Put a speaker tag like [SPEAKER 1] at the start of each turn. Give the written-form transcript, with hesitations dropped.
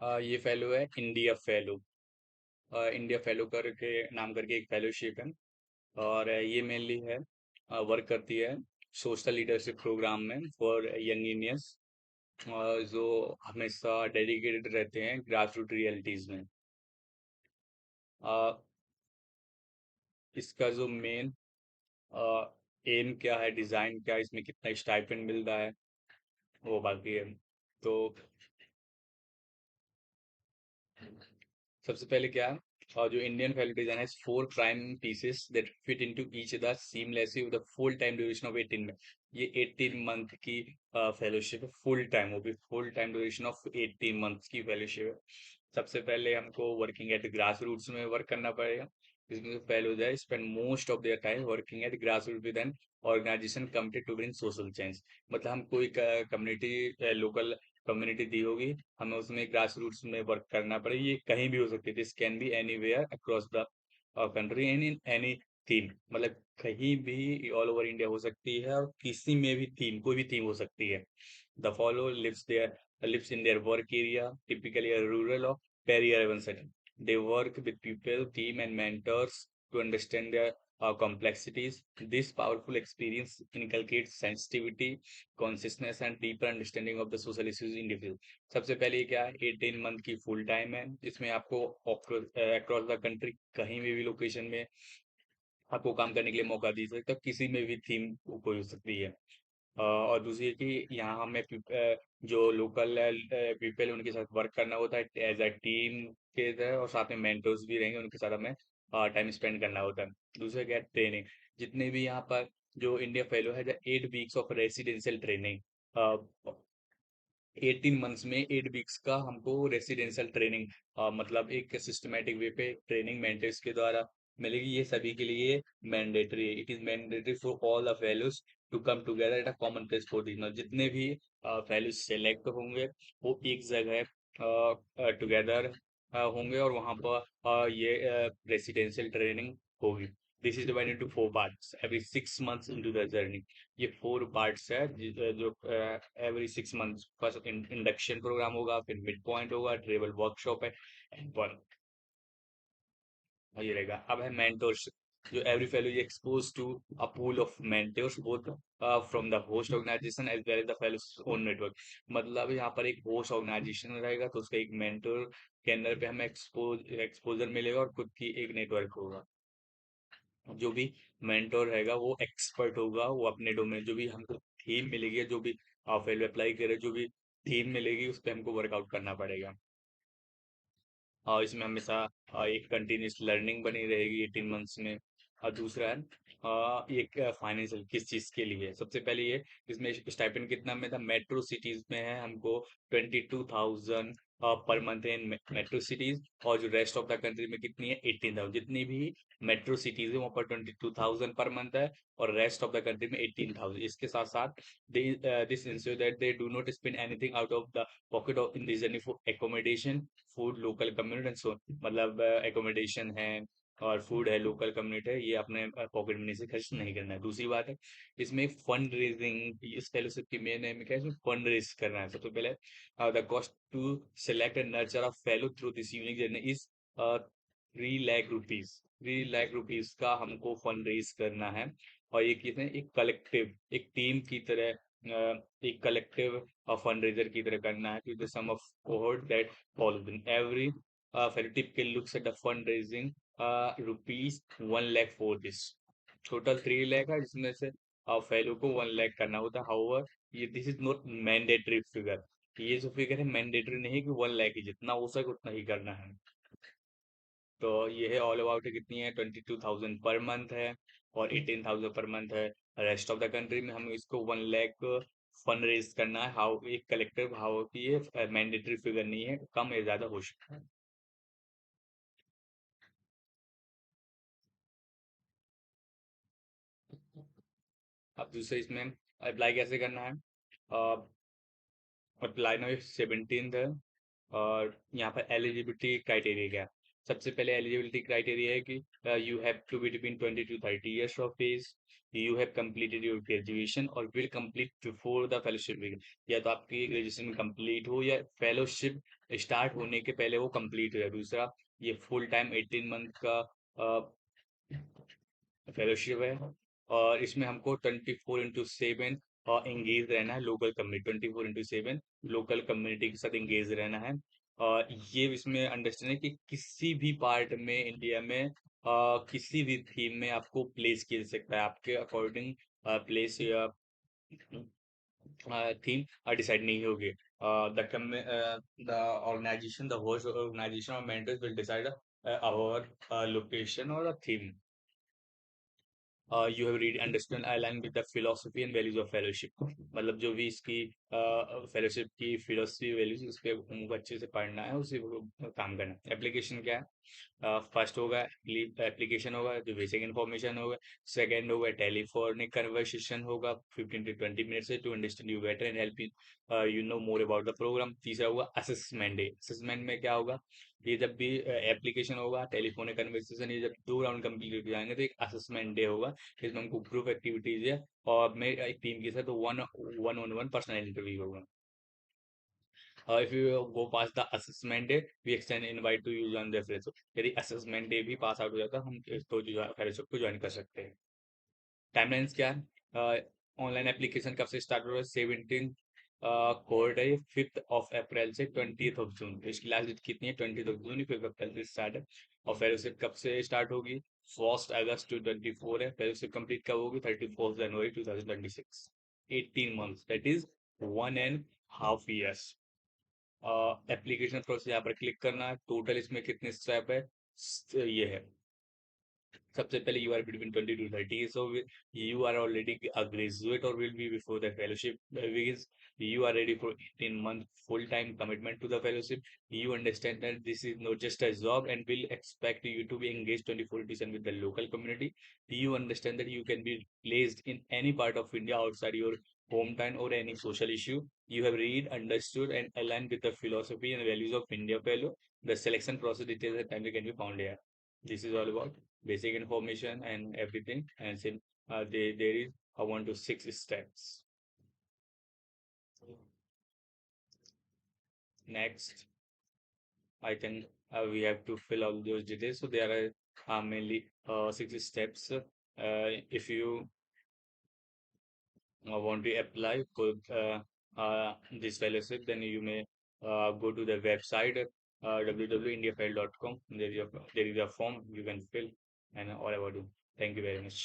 [SPEAKER 1] ये फेलो है India fellow. India fellow करके नाम करके एक फेलोशिप है। और ये मेनली है वर्क करती है सोशल लीडरशिप प्रोग्राम में फॉर यंग इंडियंस, जो हमेशा डेडिकेटेड रहते हैं ग्रास रूट रियलिटीज में। अ, इसका जो मेन एम क्या है, डिजाइन क्या है, इसमें कितना स्टाइपेंड मिलता है, वो बाकी है। तो सबसे पहले क्या है, और जो इंडियन फेलो डिजाइन है, four prime pieces that fit into each other seamlessly with full time duration of 18 में। ये 18 मंथ की फेलोशिप है, फुल टाइम, वो भी full time duration of 18 months की फेलोशिप है। सबसे पहले हमको वर्किंग एट ग्रास रूट्स में वर्क करना पड़ेगा। इसमें जो फेलोज है spend most of their time working at grass root with an organisation committed to bring social change. मतलब हम कोई कम्युनिटी, लोकल कम्युनिटी दी होगी, हमें उसमें ग्रास रूट्स में वर्क करना पड़ेगा। ये कहीं भी हो सकती है, this can be anywhere across the country and in any theme. मतलब कहीं भी ऑल ओवर इंडिया हो सकती है, और किसी में भी थीम, कोई भी थीम हो सकती है। The follow lives in their work area, typically a rural or peri-urban setting. They work with people, team, and mentors to understand their complexities. This powerful experience inculcates sensitivity, consciousness, and deeper understanding of the social issues individual. सबसे पहले क्या है, 18 month की full time है। इसमें आपको across the country कहीं भी लोकेशन में आपको काम करने के लिए मौका दी सकता है, किसी में भी थीम कोई हो सकती है। और दूसरी है कि यहाँ हमें जो लोकल पीपल है उनके साथ वर्क करना होता है एज अ टीम के तरह, और साथ में मेंटर्स भी रहेंगे, उनके साथ हमें टाइम स्पेंड करना होता है। दूसरा क्या है, ट्रेनिंग। जितने भी यहाँ पर जो इंडिया फेलो है, 8 weeks of residential training, 18 months में 8 वीक्स का हमको रेसिडेंशियल ट्रेनिंग, मतलब एक सिस्टमेटिक वे पे ट्रेनिंग मेंटर्स के द्वारा मिलेगी। ये सभी के लिए मैंडेटरी है। It is mandatory for all the fellows to come together at a common place for dinner. जितने भी फेलोज सेलेक्ट होंगे वो एक जगह टुगेदर होंगे, और वहाँ पर ये रेसिडेंशियल ट्रेनिंग होगी। This is divided into 4 parts every 6 months into the journey. ये 4 पार्ट्स है, जो every 6 months first induction programme होगा, फिर मिड पॉइंट होगा, ट्रेवल वर्कशॉप है, एंड वन ये रहेगा। अब है मेंटोरशिप। जो एवरी फेलो ये expose to a pool of mentors both from the host organisation as well as the fellows own network. मतलब यहाँ पर एक होस्ट ऑर्गेनाइजेशन रहेगा, तो उसका एक मेंटर के अंदर पे हमें एक्सपोजर मिलेगा, और खुद की एक नेटवर्क होगा। जो भी मेंटोर रहेगा वो एक्सपर्ट होगा, वो अपने डोमेन, जो भी हमको थीम मिलेगी, जो भी फेलो अप्लाई करे, जो भी थीम मिलेगी उस पर हमको वर्कआउट करना पड़ेगा। और इसमें हमेशा एक कंटिन्यूस लर्निंग बनी रहेगी 18 मंथ्स में। और दूसरा है एक फाइनेंशियल, किस चीज़ के लिए। सबसे पहले ये इसमें स्टाइपेंड कितना में था, मेट्रो सिटीज में है हमको 22,000 पर मंथ है इन मेट्रो सिटीज। और जो रेस्ट ऑफ द कंट्री में कितनी है, 18,000। जितनी भी मेट्रो सिटीज है वहाँ पर 22,000 पर मंथ है, और रेस्ट ऑफ द कंट्री में 18,000। इसके साथ साथ this ensure that they do not spend anything out of the pocket of in this journey for accommodation, food, local community and so. मतलब एकोमोडेशन है और फूड है, लोकल कम्युनिटी है, ये अपने पॉकेट मनी से खर्च नहीं करना है। दूसरी बात है, इसमें फंड रेजिंग, इस फेलोशिप की मेन एम क्या है, इसमें फंड रेज करना है। सबसे पहले the cost to select and nurture a fellow through this unique journey is 3 lakh rupees. 3 lakh rupees का हमको फंड रेज करना है। और ये कितने, एक कलेक्टिव, एक टीम की तरह, एक कलेक्टिव फंड रेजर की तरह करना है, क्योंकि some of cohort that follows. In every fellow typically looks at the fundraising rupees 1 lakh for this. Total 3 lakh है, जिसमें से फेलो को 1 lakh करना होता है। However, ये this is not mandatory figure. ये जो फिगर है मैंडेटरी नहीं है कि 1 lakh ही, जितना हो सके उतना ही करना है। तो ये है ऑल अबाउट है, कितनी है, 22,000 पर मंथ है, और 18,000 पर मंथ है। रेस्ट ऑफ द कंट्री में हमें इसको 1 lakh फंड रेज करना है। हाउ एक कलेक्टिव, हाउ की ये मैंडेटरी फिगर नहीं है, कम या ज्यादा हो सकता है। अब दूसरे इसमें अप्लाई कैसे करना है, अप्लाई नाउ 17th है। और यहाँ पर एलिजिबिलिटी क्राइटेरिया क्या है, सबसे पहले एलिजिबिलिटी क्राइटेरिया है कि you have to be between 20 to 30 years of age, you have completed your graduation और will complete before the fellowship. या तो आपकी ग्रेजुएशन कंप्लीट हो या फेलोशिप स्टार्ट होने के पहले वो कंप्लीट हो। दूसरा, ये फुल टाइम 18 मंथ का फेलोशिप है और इसमें हमको 24/7 एंगेज रहना है लोकल कम्युनिटी, 24/7 लोकल कम्युनिटी के साथ एंगेज रहना है। और ये इसमें अंडरस्टैंड है कि किसी भी पार्ट में इंडिया में किसी भी थीम में आपको प्लेस किया जा सकता है, आपके अकॉर्डिंग प्लेस या थीम डिसाइड नहीं होगी। The organization, the host organization और mentors will decide our location or a theme. You have really understand align with the philosophy and values of fellowship। मतलब जो भी इसकी फेलोशिप की फिलोसफी वैल्यूज उस पे हमको अच्छे से पढ़ना है, उसी पे काम करना है। एप्लीकेशन क्या है? फर्स्ट होगा एप्लीकेशन होगा जो बेसिक इन्फॉर्मेशन होगा। सेकंड होगा टेलीफोनिक कन्वर्सेशन होगा 15 to 20 मिनट से to understand you better and help you you know more about the programme. तीसरा होगा असेसमेंट डे। असेसमेंट में क्या होगा? ये जब भी एप्लीकेशन होगा, टेलीफोनिक कन्वर्सेशन, ये जब 2 राउंड कंप्लीट हो जाएंगे तो एक असेसमेंट डे होगा, इसमें हमको ग्रुप एक्टिविटीज है और मैं एक टीम के साथ one one on one personal interview होगा। If you go pass the assessment day we extend invite to you join the fellowship. यदि असेसमेंट डे भी पास आउट हो जाता है हम तो फेलोशिप को ज्वाइन कर सकते हैं। टाइमलाइंस क्या है? ऑनलाइन एप्लीकेशन कब से स्टार्ट हो रहा है? 17 कोड है ये, 5 अप्रैल से 20 जून। तो इसकी लास्ट डेट कितनी है? 20 जून, 5 अप्रैल से स्टार्ट है। और फेलोशिप कब से स्टार्ट होगी? 1 अगस्त 2024 है। फेलोशिप कंप्लीट कब होगी? 31 जनवरी 2026। 18 months, that is 1.5 years। Application process यहाँ पर क्लिक करना है। टोटल इसमें कितने स्टेप है? ये है, सबसे पहले you are between 20 to 30 years of you are already a graduate or will be before the fellowship begins। You are ready for 18 month full time commitment to the fellowship। You understand that this is not just a job and will expect you to be engaged 24/7 with the local community। You understand that you can be placed in any part of India outside your hometown or any social issue। You have read, understood and aligned with the philosophy and values of India fellow। The selection process details and time can be found here। This is all about basic information and everything, and there is a 1 to 6 steps. Next, I think we have to fill all those details. So there are mainly 6 steps. If you want to apply for this fellowship, then you may go to the website www.indiafile.com. There is a form you can fill and all about it. Thank you very much.